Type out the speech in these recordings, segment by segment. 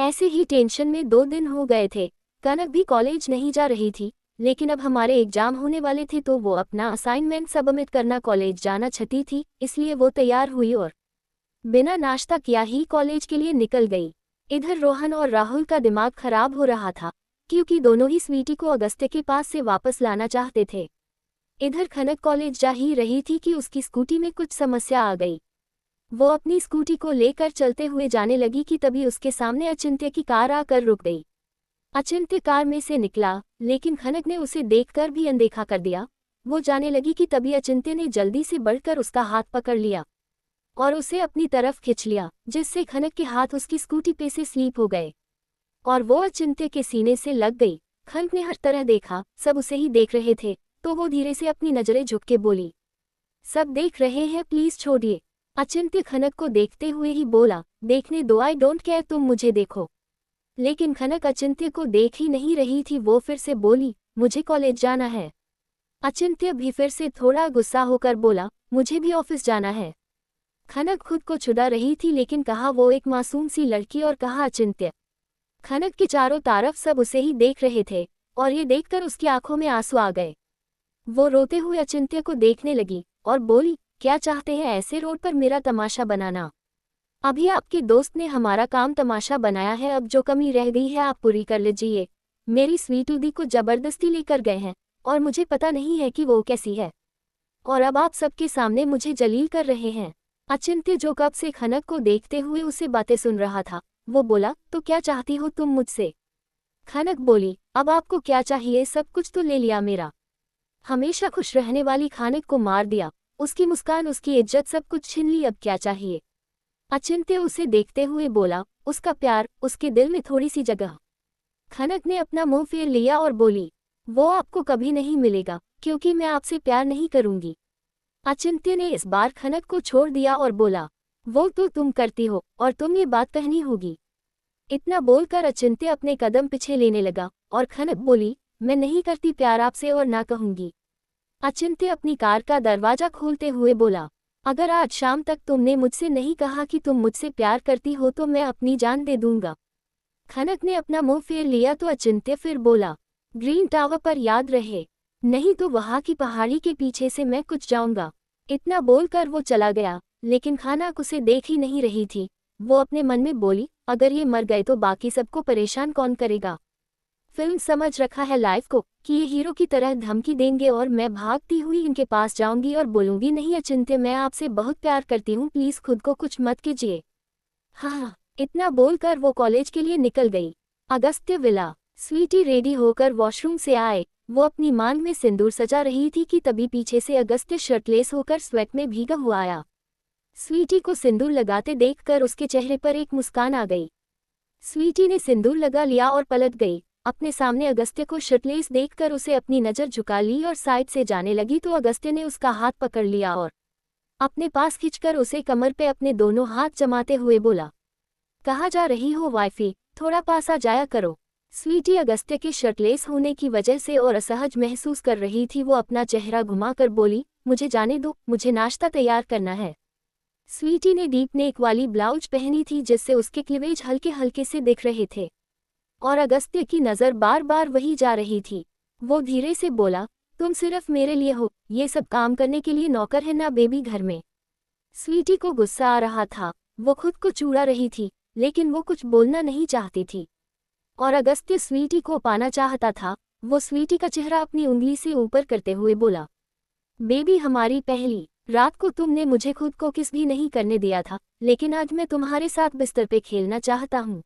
ऐसे ही टेंशन में 2 दिन हो गए थे। कनक भी कॉलेज नहीं जा रही थी, लेकिन अब हमारे एग्जाम होने वाले थे तो वो अपना असाइनमेंट सबमिट करना कॉलेज जाना चाहती थी, इसलिए वो तैयार हुई और बिना नाश्ता किया ही कॉलेज के लिए निकल गई। इधर रोहन और राहुल का दिमाग खराब हो रहा था, क्योंकि दोनों ही स्वीटी को अगस्त्य के पास से वापस लाना चाहते थे। इधर खनक कॉलेज जा ही रही थी कि उसकी स्कूटी में कुछ समस्या आ गई। वो अपनी स्कूटी को लेकर चलते हुए जाने लगी कि तभी उसके सामने अचिंत्य की कार आकर रुक गई। अचिंत्य कार में से निकला, लेकिन खनक ने उसे देखकर भी अनदेखा कर दिया। वो जाने लगी कि तभी अचिंत्य ने जल्दी से बढ़कर उसका हाथ पकड़ लिया और उसे अपनी तरफ खींच लिया, जिससे खनक के हाथ उसकी स्कूटी पे से स्लीप हो गए और वो अचिंत्य के सीने से लग गई। खनक ने हर तरह देखा, सब उसे ही देख रहे थे, तो वो धीरे से अपनी नजरें झुक के बोली, सब देख रहे हैं, प्लीज छोड़िए। अचिंत्य खनक को देखते हुए ही बोला, देखने दो, आई डोंट केयर, तुम मुझे देखो। लेकिन खनक अचिंत्य को देख ही नहीं रही थी। वो फिर से बोली, मुझे कॉलेज जाना है। अचिंत्य भी फिर से थोड़ा गुस्सा होकर बोला, मुझे भी ऑफिस जाना है। खनक खुद को छुड़ा रही थी, लेकिन कहा वो एक मासूम सी लड़की और कहा अचिंत्य। खनक के चारों तरफ सब उसे ही देख रहे थे और ये देखकर उसकी आंखों में आंसू आ गए। वो रोते हुए अचिंत्य को देखने लगी और बोली, क्या चाहते हैं ऐसे रोड पर मेरा तमाशा बनाना? अभी आपके दोस्त ने हमारा काम तमाशा बनाया है, अब जो कमी रह गई है आप पूरी कर लीजिए। मेरी स्वीटूदी को जबरदस्ती लेकर गए हैं और मुझे पता नहीं है कि वो कैसी है, और अब आप सबके सामने मुझे जलील कर रहे हैं। अचिंत्य जो कब से खनक को देखते हुए उसे बातें सुन रहा था, वो बोला, तो क्या चाहती हो तुम मुझसे? खनक बोली, अब आपको क्या चाहिए? सब कुछ तो ले लिया मेरा। हमेशा खुश रहने वाली खनक को मार दिया, उसकी मुस्कान, उसकी इज्जत, सब कुछ छीन ली, अब क्या चाहिए? अचिंत्य उसे देखते हुए बोला, उसका प्यार, उसके दिल में थोड़ी सी जगह। खनक ने अपना मुंह फेर लिया और बोली, वो आपको कभी नहीं मिलेगा, क्योंकि मैं आपसे प्यार नहीं करूंगी। अचिंत्य ने इस बार खनक को छोड़ दिया और बोला, वो तो तुम करती हो और तुम ये बात कहनी होगी। इतना बोलकर अचिंत्य अपने कदम पीछे लेने लगा और खनक बोली, मैं नहीं करती प्यार आपसे और ना कहूंगी। अचिंत्य अपनी कार का दरवाजा खोलते हुए बोला, अगर आज शाम तक तुमने मुझसे नहीं कहा कि तुम मुझसे प्यार करती हो तो मैं अपनी जान दे दूंगा। खनक ने अपना मुंह फेर लिया तो अचिंत्य फिर बोला, ग्रीन टावर पर याद रहे, नहीं तो वहां की पहाड़ी के पीछे से मैं कुछ जाऊंगा। इतना बोलकर वो चला गया, लेकिन खनक उसे देख ही नहीं रही थी। वो अपने मन में बोली, अगर ये मर गए तो बाकी सबको परेशान कौन करेगा? फिल्म समझ रखा है लाइफ को कि ये हीरो की तरह धमकी देंगे और मैं भागती हुई इनके पास जाऊंगी और बोलूंगी, नहीं अचिंत्य, मैं आपसे बहुत प्यार करती हूँ, प्लीज खुद को कुछ मत कीजिए। हाँ, इतना बोलकर वो कॉलेज के लिए निकल गई। अगस्त्य विला। स्वीटी रेडी होकर वॉशरूम से आए। वो अपनी मांग में सिंदूर सजा रही थी कि तभी पीछे से अगस्त्य शर्टलेस होकर स्वेट में भीगा हुआ आया। स्वीटी को सिंदूर लगाते देखकर उसके चेहरे पर एक मुस्कान आ गई। स्वीटी ने सिंदूर लगा लिया और पलट गई। अपने सामने अगस्त्य को शर्टलेस देखकर उसे अपनी नज़र झुका ली और साइड से जाने लगी तो अगस्त्य ने उसका हाथ पकड़ लिया और अपने पास खींचकर उसे कमर पे अपने दोनों हाथ जमाते हुए बोला, कहाँ जा रही हो वाइफी, थोड़ा पास आ जाया करो। स्वीटी अगस्त्य के शर्टलेस होने की वजह से और असहज महसूस कर रही थी। वो अपना चेहरा घुमाकर बोली, मुझे जाने दो, मुझे नाश्ता तैयार करना है। स्वीटी ने डीप नेक वाली ब्लाउज पहनी थी जिससे उसके क्लीवेज हल्के हल्के से दिख रहे थे और अगस्त्य की नज़र बार बार वही जा रही थी। वो धीरे से बोला, तुम सिर्फ मेरे लिए हो, ये सब काम करने के लिए नौकर है ना बेबी घर में। स्वीटी को गुस्सा आ रहा था, वो खुद को चूड़ा रही थी, लेकिन वो कुछ बोलना नहीं चाहती थी और अगस्त्य स्वीटी को पाना चाहता था। वो स्वीटी का चेहरा अपनी उंगली से ऊपर करते हुए बोला, बेबी, हमारी पहली रात को तुमने मुझे खुद को किस भी नहीं करने दिया था, लेकिन आज मैं तुम्हारे साथ बिस्तर पे खेलना चाहता हूँ।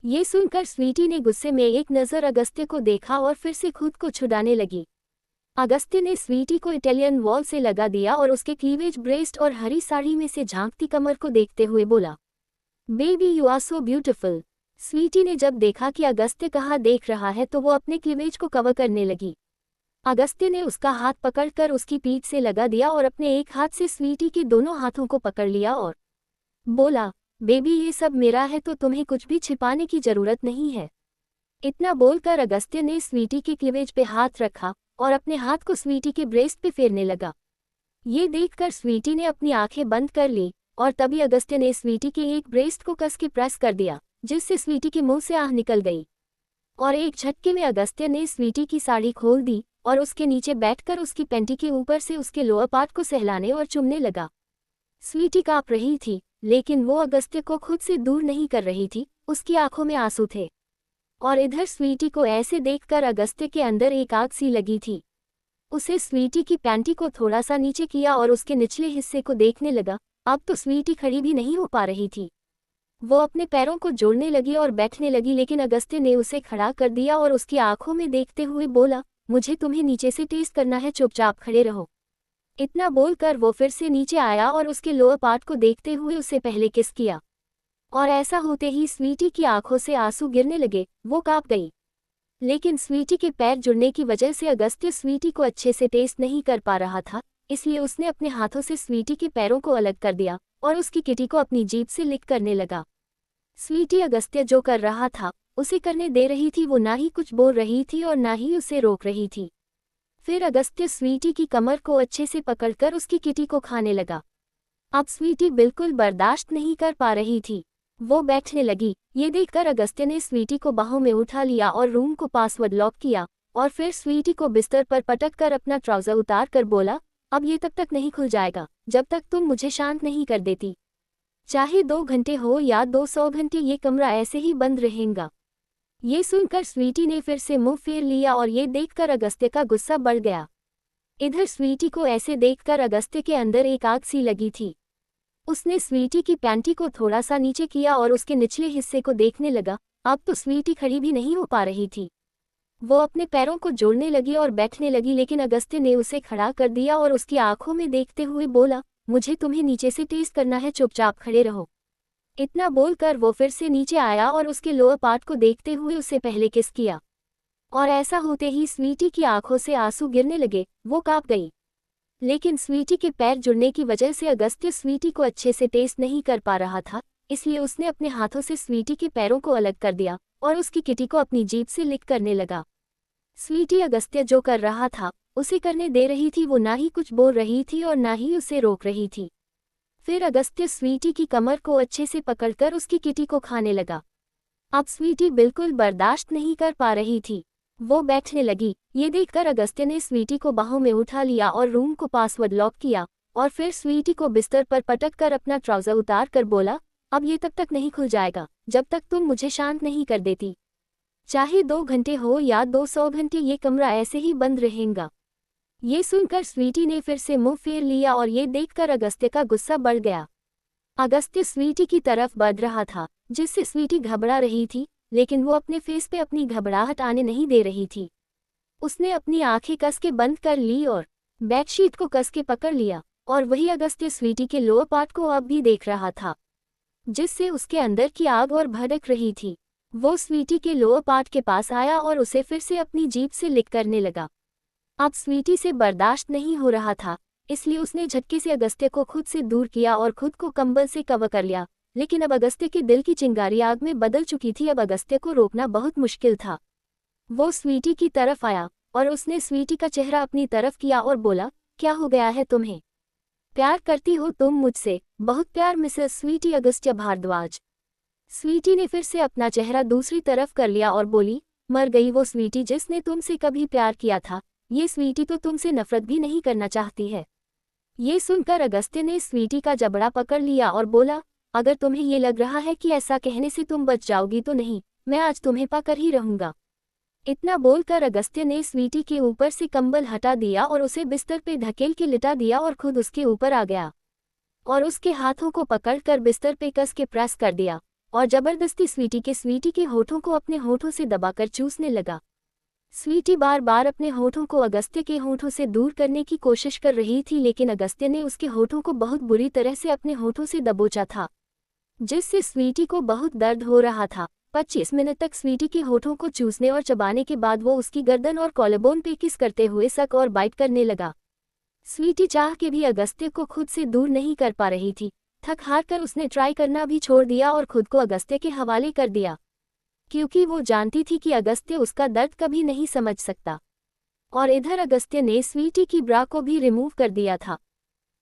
ये सुनकर स्वीटी ने गुस्से में एक नज़र अगस्त्य को देखा और फिर से खुद को छुड़ाने लगी। अगस्त्य ने स्वीटी को इटालियन वॉल से लगा दिया और उसके क्लीवेज ब्रेस्ट और हरी साड़ी में से झांकती कमर को देखते हुए बोला, baby you are so beautiful. Sweety ने जब देखा कि अगस्त्य कहाँ देख रहा है तो वो अपने क्लीवेज को कवर करने लगी। अगस्त्य ने उसका हाथ पकड़कर उसकी पीठ से लगा दिया और अपने एक हाथ से स्वीटी के दोनों हाथों को पकड़ लिया और बोला, बेबी ये सब मेरा है तो तुम्हें कुछ भी छिपाने की जरूरत नहीं है। इतना बोलकर अगस्त्य ने स्वीटी के क्लीवेज पे हाथ रखा और अपने हाथ को स्वीटी के ब्रेस्ट पे फेरने लगा। ये देखकर स्वीटी ने अपनी आंखें बंद कर ली और तभी अगस्त्य ने स्वीटी के एक ब्रेस्ट को कस के प्रेस कर दिया, जिससे स्वीटी के मुंह से आह निकल गई और एक झटके में अगस्त्य ने स्वीटी की साड़ी खोल दी और उसके नीचे बैठकर उसकी पैंटी के ऊपर से उसके लोअर पार्ट को सहलाने और चूमने लगा। स्वीटी कांप रही थी, लेकिन वो अगस्त्य को खुद से दूर नहीं कर रही थी, उसकी आंखों में आंसू थे। और इधर स्वीटी को ऐसे देखकर अगस्त्य के अंदर एक आग सी लगी थी। उसे स्वीटी की पैंटी को थोड़ा सा नीचे किया और उसके निचले हिस्से को देखने लगा। अब तो स्वीटी खड़ी भी नहीं हो पा रही थी। वो अपने पैरों को जोड़ने लगी और बैठने लगी, लेकिन अगस्त्य ने उसे खड़ा कर दिया और उसकी आंखों में देखते हुए बोला, मुझे तुम्हें नीचे से टेस्ट करना है, चुपचाप खड़े रहो। इतना बोलकर वो फिर से नीचे आया और उसके लोअर पार्ट को देखते हुए उससे पहले किस किया। और ऐसा होते ही स्वीटी की आंखों से आंसू गिरने लगे। वो कांप गई, लेकिन स्वीटी के पैर जुड़ने की वजह से अगस्त्य स्वीटी को अच्छे से टेस्ट नहीं कर पा रहा था, इसलिए उसने अपने हाथों से स्वीटी के पैरों को अलग कर दिया और उसकी किटी को अपनी जीभ से लिक करने लगा। स्वीटी अगस्त्य जो कर रहा था उसे करने दे रही थी। वो ना ही कुछ बोल रही थी और ना ही उसे रोक रही थी। फिर अगस्त्य स्वीटी की कमर को अच्छे से पकड़कर उसकी किटी को खाने लगा। अब स्वीटी बिल्कुल बर्दाश्त नहीं कर पा रही थी। वो बैठने लगी। ये देखकर अगस्त्य ने स्वीटी को बाहों में उठा लिया और रूम को पासवर्ड लॉक किया और फिर स्वीटी को बिस्तर पर पटक कर अपना ट्राउजर उतार कर बोला, अब ये तब तक नहीं खुल जाएगा जब तक तुम मुझे शांत नहीं कर देती। चाहे 2 घंटे हो या 200 घंटे, ये कमरा ऐसे ही बंद रहेगा। ये सुनकर स्वीटी ने फिर से मुंह फेर लिया और ये देखकर अगस्त्य का गुस्सा बढ़ गया। इधर स्वीटी को ऐसे देखकर अगस्त्य के अंदर एक आग सी लगी थी। उसने स्वीटी की पैंटी को थोड़ा सा नीचे किया और उसके निचले हिस्से को देखने लगा। अब तो स्वीटी खड़ी भी नहीं हो पा रही थी। वो अपने पैरों को जोड़ने लगी और बैठने लगी, लेकिन अगस्त्य ने उसे खड़ा कर दिया और उसकी आंखों में देखते हुए बोला, मुझे तुम्हें नीचे से टेस्ट करना है, चुपचाप खड़े रहो। इतना बोलकर वो फिर से नीचे आया और उसके लोअर पार्ट को देखते हुए उससे पहले किस किया। और ऐसा होते ही स्वीटी की आंखों से आंसू गिरने लगे। वो कांप गई, लेकिन स्वीटी के पैर जुड़ने की वजह से अगस्त्य स्वीटी को अच्छे से टेस्ट नहीं कर पा रहा था, इसलिए उसने अपने हाथों से स्वीटी के पैरों को अलग कर दिया और उसकी किटी को अपनी जीभ से लिक करने लगा। स्वीटी अगस्त्य जो कर रहा था उसे करने दे रही थी। वो ना ही कुछ बोल रही थी और ना ही उसे रोक रही थी। फिर अगस्त्य स्वीटी की कमर को अच्छे से पकड़कर उसकी किटी को खाने लगा। अब स्वीटी बिल्कुल बर्दाश्त नहीं कर पा रही थी। वो बैठने लगी। ये देखकर अगस्त्य ने स्वीटी को बाहों में उठा लिया और रूम को पासवर्ड लॉक किया और फिर स्वीटी को बिस्तर पर पटक कर अपना ट्राउजर उतार कर बोला, अब ये तब तक नहीं खुल जाएगा जब तक तुम मुझे शांत नहीं कर देती। चाहे 2 घंटे हो या 200 घंटे, ये कमरा ऐसे ही बंद रहेगा। ये सुनकर स्वीटी ने फिर से मुंह फेर लिया और ये देखकर अगस्त्य का गुस्सा बढ़ गया। अगस्त्य स्वीटी की तरफ बढ़ रहा था, जिससे स्वीटी घबरा रही थी, लेकिन वो अपने फेस पे अपनी घबराहट आने नहीं दे रही थी। उसने अपनी आंखें कस के बंद कर ली और बेडशीट को कस के पकड़ लिया और वही अगस्त्य स्वीटी के लोअर पार्ट को अब भी देख रहा था, जिससे उसके अंदर की आग और भड़क रही थी। वो स्वीटी के लोअर पार्ट के पास आया और उसे फिर से अपनी जीभ से लिक करने लगा। अब स्वीटी से बर्दाश्त नहीं हो रहा था, इसलिए उसने झटके से अगस्त्य को खुद से दूर किया और खुद को कंबल से कवर कर लिया। लेकिन अब अगस्त्य के दिल की चिंगारी आग में बदल चुकी थी। अब अगस्त्य को रोकना बहुत मुश्किल था। वो स्वीटी की तरफ आया और उसने स्वीटी का चेहरा अपनी तरफ किया और बोला, क्या हो गया है तुम्हें? प्यार करती हो तुम मुझसे? बहुत प्यार मिसेस स्वीटी अगस्त्य भारद्वाज। स्वीटी ने फिर से अपना चेहरा दूसरी तरफ कर लिया और बोली, मर गई वो स्वीटी जिसने तुमसे कभी प्यार किया था। ये स्वीटी तो तुमसे नफरत भी नहीं करना चाहती है। ये सुनकर अगस्त्य ने स्वीटी का जबड़ा पकड़ लिया और बोला, अगर तुम्हें ये लग रहा है कि ऐसा कहने से तुम बच जाओगी तो नहीं, मैं आज तुम्हें पाकर ही रहूंगा। इतना बोलकर अगस्त्य ने स्वीटी के ऊपर से कंबल हटा दिया और उसे बिस्तर पे धकेल के लिटा दिया और खुद उसके ऊपर आ गया और उसके हाथों को पकड़कर बिस्तर पे कस के प्रेस कर दिया और जबरदस्ती स्वीटी के होठों को अपने होठों से दबाकर चूसने लगा। स्वीटी बार बार अपने होठों को अगस्त्य के होठों से दूर करने की कोशिश कर रही थी, लेकिन अगस्त्य ने उसके होठों को बहुत बुरी तरह से अपने होठों से दबोचा था, जिससे स्वीटी को बहुत दर्द हो रहा था। 25 मिनट तक स्वीटी के होठों को चूसने और चबाने के बाद वो उसकी गर्दन और कॉलरबोन पे किस करते हुए सक और बाइट करने लगा। स्वीटी चाह के भी अगस्त्य को खुद से दूर नहीं कर पा रही थी। थक हार कर उसने ट्राई करना भी छोड़ दिया और खुद को अगस्त्य के हवाले कर दिया, क्योंकि वो जानती थी कि अगस्त्य उसका दर्द कभी नहीं समझ सकता। और इधर अगस्त्य ने स्वीटी की ब्रा को भी रिमूव कर दिया था।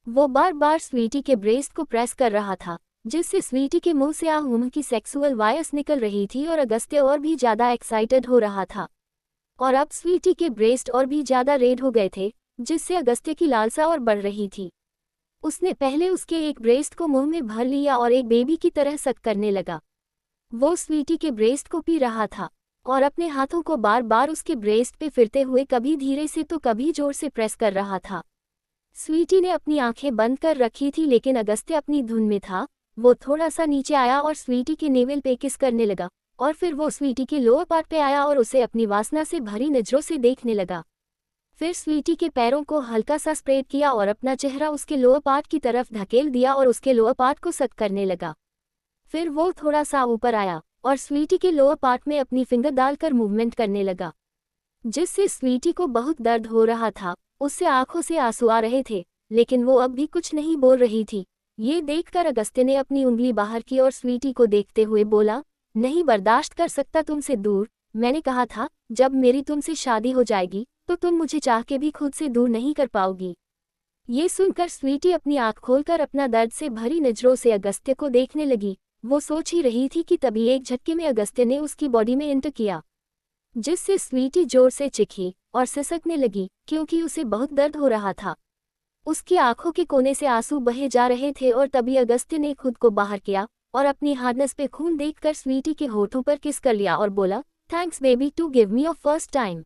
वो बार बार स्वीटी के ब्रेस्ट को प्रेस कर रहा था जिससे स्वीटी के मुंह से आहूम की सेक्सुअल वायस निकल रही थी और अगस्त्य और भी ज्यादा एक्साइटेड हो रहा था। और अब स्वीटी के ब्रेस्ट और भी ज्यादा रेड हो गए थे, जिससे अगस्त्य की लालसा और बढ़ रही थी। उसने पहले उसके एक ब्रेस्ट को मुंह में भर लिया और एक बेबी की तरह सक करने लगा। वो स्वीटी के ब्रेस्ट को पी रहा था और अपने हाथों को बार बार उसके ब्रेस्ट पे फिरते हुए कभी धीरे से तो कभी जोर से प्रेस कर रहा था। स्वीटी ने अपनी आंखें बंद कर रखी थी, लेकिन अगस्त्य अपनी धुन में था। वो थोड़ा सा नीचे आया और स्वीटी के नेवल पे किस करने लगा, और फिर वो स्वीटी के लोअर पार्ट पे आया और उसे अपनी वासना से भरी नजरों से देखने लगा। फिर स्वीटी के पैरों को हल्का सा स्प्रेड किया और अपना चेहरा उसके लोअर पार्ट की तरफ धकेल दिया और उसके लोअर पार्ट को सक करने लगा। फिर वो थोड़ा सा ऊपर आया और स्वीटी के लोअर पार्ट में अपनी फिंगर डालकर मूवमेंट करने लगा, जिससे स्वीटी को बहुत दर्द हो रहा था। उससे आंखों से आंसू आ रहे थे, लेकिन वो अब भी कुछ नहीं बोल रही थी। ये देखकर अगस्त्य ने अपनी उंगली बाहर की और स्वीटी को देखते हुए बोला, नहीं बर्दाश्त कर सकता तुमसे दूर। मैंने कहा था जब मेरी तुमसे शादी हो जाएगी तो तुम मुझे चाह के भी खुद से दूर नहीं कर पाओगी। ये सुनकर स्वीटी अपनी आंख खोलकर अपना दर्द से भरी नजरों से अगस्त्य को देखने लगी। वो सोच ही रही थी कि तभी एक झटके में अगस्त्य ने उसकी बॉडी में एंटर किया, जिससे स्वीटी जोर से चिखी और सिसकने लगी क्योंकि उसे बहुत दर्द हो रहा था। उसकी आंखों के कोने से आंसू बहे जा रहे थे और तभी अगस्त्य ने खुद को बाहर किया और अपनी हार्डनेस पे खून देखकर स्वीटी के होठों पर किस कर लिया और बोला, thanks baby to give me your first time.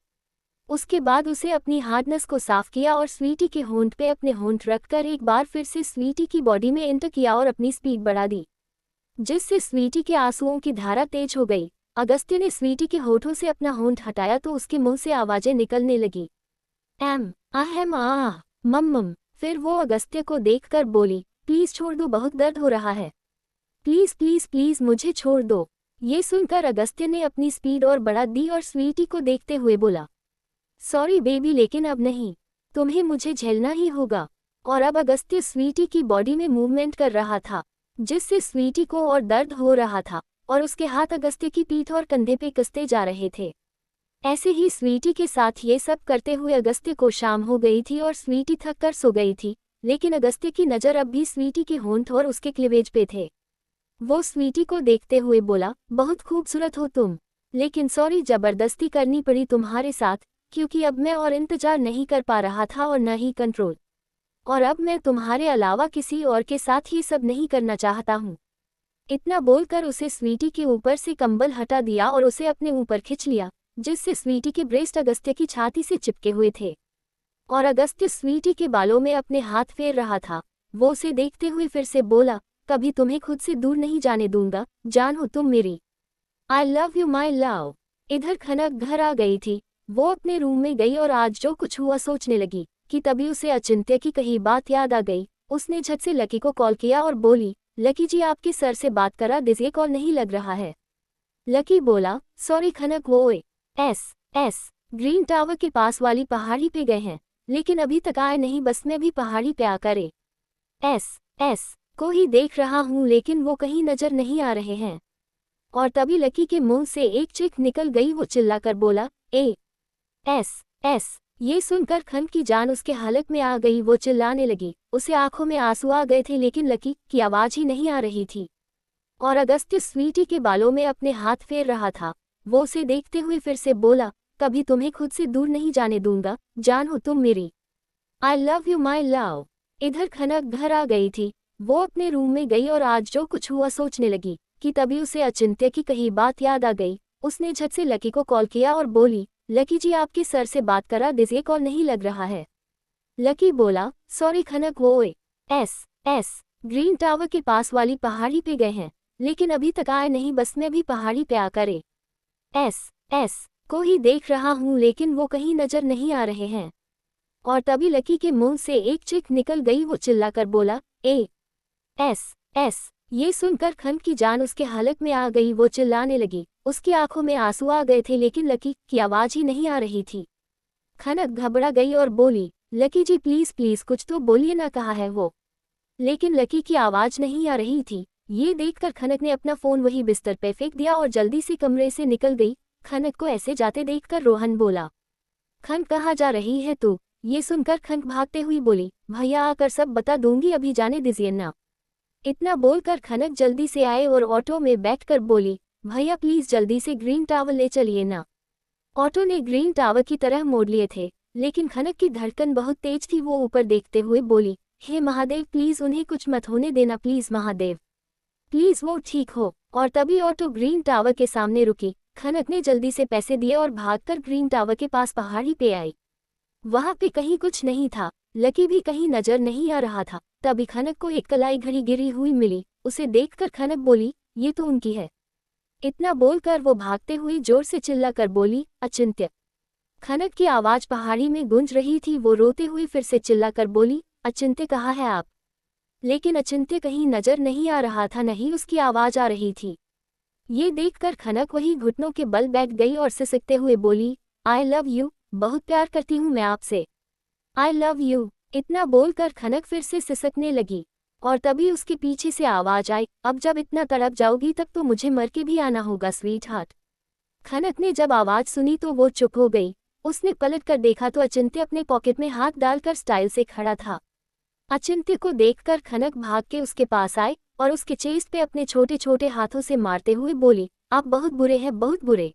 उसके बाद उसे अपनी हार्डनेस को साफ किया और स्वीटी के होंठ पे अपने होंठ रखकर एक बार फिर से स्वीटी की बॉडी में एंटर किया और अपनी स्पीड बढ़ा दी, जिससे स्वीटी के आंसुओं की धारा तेज हो गई। अगस्त्य ने स्वीटी के होठों से अपना होंठ हटाया तो उसके मुंह से आवाजें निकलने लगी, एम आहम आह मम्मम। फिर वो अगस्त्य को देखकर बोली, प्लीज छोड़ दो, बहुत दर्द हो रहा है, प्लीज प्लीज प्लीज मुझे छोड़ दो। ये सुनकर अगस्त्य ने अपनी स्पीड और बढ़ा दी और स्वीटी को देखते हुए बोला, सॉरी बेबी लेकिन अब नहीं, तुम्हें मुझे झेलना ही होगा। और अब अगस्त्य स्वीटी की बॉडी में मूवमेंट कर रहा था, जिससे स्वीटी को और दर्द हो रहा था और उसके हाथ अगस्त्य की पीठ और कंधे पे कसते जा रहे थे। ऐसे ही स्वीटी के साथ ये सब करते हुए अगस्त्य को शाम हो गई थी और स्वीटी थक कर सो गई थी, लेकिन अगस्त्य की नज़र अब भी स्वीटी के होंठ और उसके क्लीवेज पे थे। वो स्वीटी को देखते हुए बोला, बहुत खूबसूरत हो तुम, लेकिन सॉरी जबरदस्ती करनी पड़ी तुम्हारे साथ, क्योंकि अब मैं और इंतजार नहीं कर पा रहा था और न ही कंट्रोल, और अब मैं तुम्हारे अलावा किसी और के साथ ये सब नहीं करना चाहता हूँ। इतना बोलकर उसे स्वीटी के ऊपर से कंबल हटा दिया और उसे अपने ऊपर खिंच लिया, जिससे स्वीटी के ब्रेस्ट अगस्त्य की छाती से चिपके हुए थे और अगस्त्य स्वीटी के बालों में अपने हाथ फेर रहा था। वो उसे देखते हुए फिर से बोला, कभी तुम्हें खुद से दूर नहीं जाने दूंगा, जान हो तुम मेरी, I love you my love. इधर खनक घर आ गई थी। वो अपने रूम में गई और आज जो कुछ हुआ सोचने लगी कि तभी उसे अचिंत्य की कही बात याद आ गई। उसने झट से लकी को कॉल किया और बोली, लकी जी आपके सर से बात करा दीजिए, कॉल नहीं लग रहा है। लकी बोला, सॉरी खनक वो एस ग्रीन टावर के पास वाली पहाड़ी पे गए हैं, लेकिन अभी तक आए नहीं, बस मैं भी पहाड़ी पे आकर एस को ही देख रहा हूँ, लेकिन वो कहीं नजर नहीं आ रहे हैं। और तभी लकी के मुंह से एक चीख निकल गई। वो चिल्लाकर बोला, एस। ये सुनकर खन की जान उसके हलक में आ गई। वो चिल्लाने लगी, उसे आंखों में आंसू आ गए थे, लेकिन लकी की आवाज ही नहीं आ रही थी और अगस्त्य स्वीटी के बालों में अपने हाथ फेर रहा था। वो उसे देखते हुए फिर से बोला, कभी तुम्हें खुद से दूर नहीं जाने दूंगा, जान हो तुम मेरी, I love you my love. इधर खनक घर आ गई थी। वो अपने रूम में गई और आज जो कुछ हुआ सोचने लगी कि तभी उसे अचिंत्य की कही बात याद आ गई। उसने झट से लकी को कॉल किया और बोली, लकी जी आपके सर से बात करा दीजिए, कॉल नहीं लग रहा है। लकी बोला, सॉरी खनक वो एस ग्रीन टावर के पास वाली पहाड़ी पे गए हैं, लेकिन अभी तक आए नहीं, बस मैं भी पहाड़ी पे आकर एस को ही देख रहा हूँ, लेकिन वो कहीं नजर नहीं आ रहे हैं। और तभी लकी के मुंह से एक चीख निकल गई। वो चिल्लाकर बोला, एस। ये सुनकर खन की जान उसके हलक में आ गई। वो चिल्लाने लगी, उसकी आंखों में आंसू आ गए थे, लेकिन लकी की आवाज ही नहीं आ रही थी। खनक घबरा गई और बोली, लकी जी प्लीज प्लीज कुछ तो बोलिए ना, कहा है वो। लेकिन लकी की आवाज नहीं आ रही थी। ये देखकर खनक ने अपना फोन वही बिस्तर पे फेंक दिया और जल्दी से कमरे से निकल गई। खनक को ऐसे जाते देखकर रोहन बोला, खन कहाँ जा रही है तू? ये सुनकर खनक भागते हुई बोली, भैया आकर सब बता दूंगी, अभी जाने दीजिए ना। इतना बोलकर खनक जल्दी से आए और ऑटो में बैठकर बोली, भैया प्लीज जल्दी से ग्रीन टावर ले चलिए ना। ऑटो ने ग्रीन टावर की तरह मोड़ लिए थे, लेकिन खनक की धड़कन बहुत तेज थी। वो ऊपर देखते हुए बोली, हे महादेव प्लीज उन्हें कुछ मत होने देना, प्लीज महादेव, प्लीज वो ठीक हो। और तभी ऑटो ग्रीन टावर के सामने रुकी। खनक ने जल्दी से पैसे दिए और भागकर ग्रीन टावर के पास पहाड़ी पे आई। वहां पे कहीं कुछ नहीं था, लकी भी कहीं नजर नहीं आ रहा था। तभी खनक को एक कलाई घड़ी गिरी हुई मिली। उसे देखकर खनक बोली, ये तो उनकी है। इतना बोलकर वो भागते हुए जोर से चिल्लाकर बोली, अचिंत्य। खनक की आवाज पहाड़ी में गूंज रही थी। वो रोते हुए फिर से चिल्लाकर बोली, अचिंत्य कहाँ है आप? लेकिन अचिंत्य कहीं नजर नहीं आ रहा था, नहीं उसकी आवाज आ रही थी। ये देखकर खनक वही घुटनों के बल बैठ गई और सिसकते हुए बोली, आई लव यू, बहुत प्यार करती हूँ मैं आपसे, आई लव यू। इतना बोलकर खनक फिर से सिसकने लगी। और तभी उसके पीछे से आवाज आई, अब जब इतना तड़प जाओगी तब तो मुझे मर के भी आना होगा स्वीट हार्ट। खनक ने जब आवाज सुनी तो वो चुप हो गई। उसने पलट कर देखा तो अचिंत्य अपने पॉकेट में हाथ डालकर स्टाइल से खड़ा था। अचिंत्य को देखकर खनक भाग के उसके पास आए और उसके चेस्ट पे अपने छोटे छोटे हाथों से मारते हुए बोली, आप बहुत बुरे हैं, बहुत बुरे।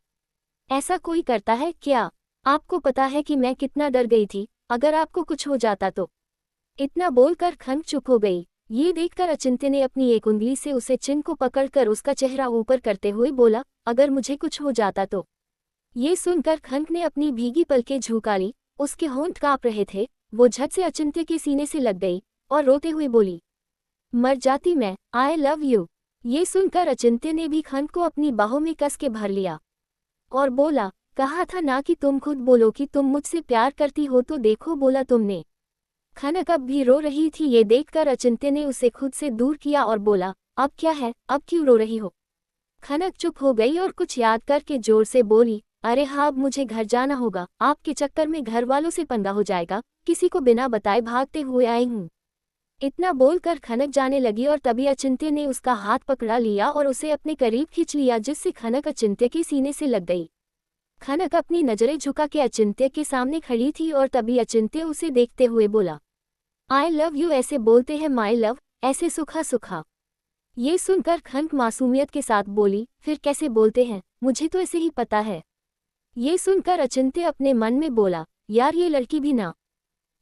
ऐसा कोई करता है क्या? आपको पता है कि मैं कितना डर गई थी, अगर आपको कुछ हो जाता तो। इतना बोलकर खनक चुप हो गई। ये देखकर अचिंत्य ने अपनी एक उंगली से उसे चिन को पकड़कर उसका चेहरा ऊपर करते हुए बोला, अगर मुझे कुछ हो जाता तो। ये सुनकर खनक ने अपनी भीगी पलकें झुका ली। उसके होंठ कांप रहे थे। वो झट से अचिंत्य के सीने से लग गई और रोते हुए बोली, मर जाती मैं, आई लव यू। ये सुनकर अचिंत्य ने भी खनक को अपनी बाहों में कस के भर लिया और बोला, कहा था ना कि तुम खुद बोलो कि तुम मुझसे प्यार करती हो, तो देखो बोला तुमने। खनक अब भी रो रही थी। ये देखकर अचिंत्य ने उसे खुद से दूर किया और बोला, अब क्या है, अब क्यों रो रही हो? खनक चुप हो गई और कुछ याद करके जोर से बोली, अरे हाँ अब मुझे घर जाना होगा, आपके चक्कर में घर वालों से पंगा हो जाएगा, किसी को बिना बताए भागते हुए आई हूँ। इतना बोलकर खनक जाने लगी और तभी अचिंत्य ने उसका हाथ पकड़ा लिया और उसे अपने करीब खींच लिया, जिससे खनक अचिंत्य के सीने से लग गई। खनक अपनी नजरें झुका के अचिंत्य के सामने खड़ी थी और तभी अचिंत्य उसे देखते हुए बोला, आई लव यू ऐसे बोलते हैं माई लव, ऐसे सुखा सुखा। ये सुनकर खनक मासूमियत के साथ बोली, फिर कैसे बोलते हैं, मुझे तो ऐसे ही पता है। ये सुनकर अचिंत्य अपने मन में बोला, यार ये लड़की भी ना।